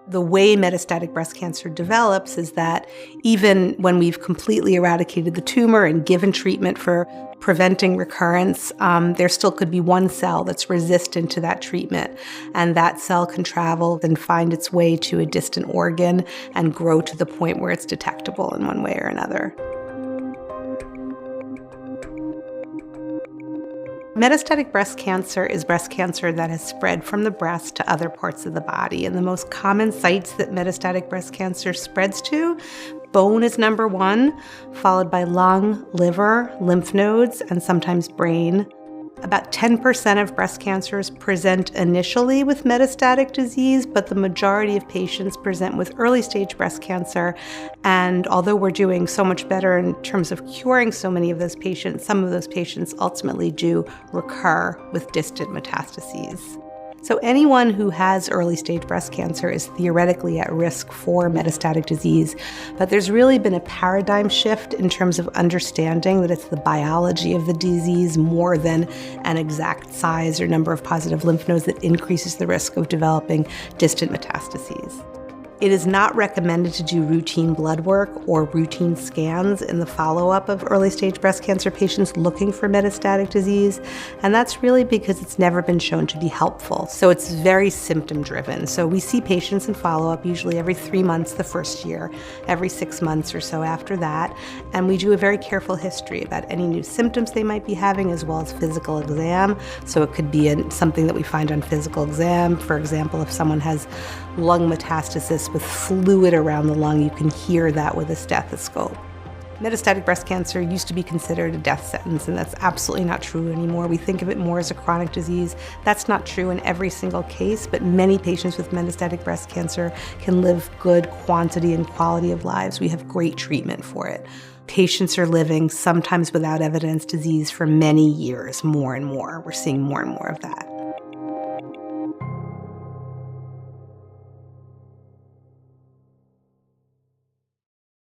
The way metastatic breast cancer develops is that even when we've completely eradicated the tumor and given treatment for preventing recurrence, there still could be one cell that's resistant to that treatment. And that cell can travel and find its way to a distant organ and grow to the point where it's detectable in one way or another. Metastatic breast cancer is breast cancer that has spread from the breast to other parts of the body. And the most common sites that metastatic breast cancer spreads to, bone is number one, followed by lung, liver, lymph nodes, and sometimes brain. About 10% of breast cancers present initially with metastatic disease, but the majority of patients present with early-stage breast cancer. And although we're doing so much better in terms of curing so many of those patients, some of those patients ultimately do recur with distant metastases. So anyone who has early-stage breast cancer is theoretically at risk for metastatic disease, but there's really been a paradigm shift in terms of understanding that it's the biology of the disease more than an exact size or number of positive lymph nodes that increases the risk of developing distant metastases. It is not recommended to do routine blood work or routine scans in the follow-up of early-stage breast cancer patients looking for metastatic disease, and that's really because it's never been shown to be helpful. So it's very symptom-driven. So we see patients in follow-up usually every 3 months the first year, every 6 months or so after that, and we do a very careful history about any new symptoms they might be having as well as physical exam. So it could be something that we find on physical exam. For example, if someone has lung metastasis with fluid around the lung, you can hear that with a stethoscope. Metastatic breast cancer used to be considered a death sentence, and that's absolutely not true anymore. We think of it more as a chronic disease. That's not true in every single case, but many patients with metastatic breast cancer can live good quantity and quality of lives. We have great treatment for it. Patients are living, sometimes without evidence, disease for many years, more and more. We're seeing more and more of that.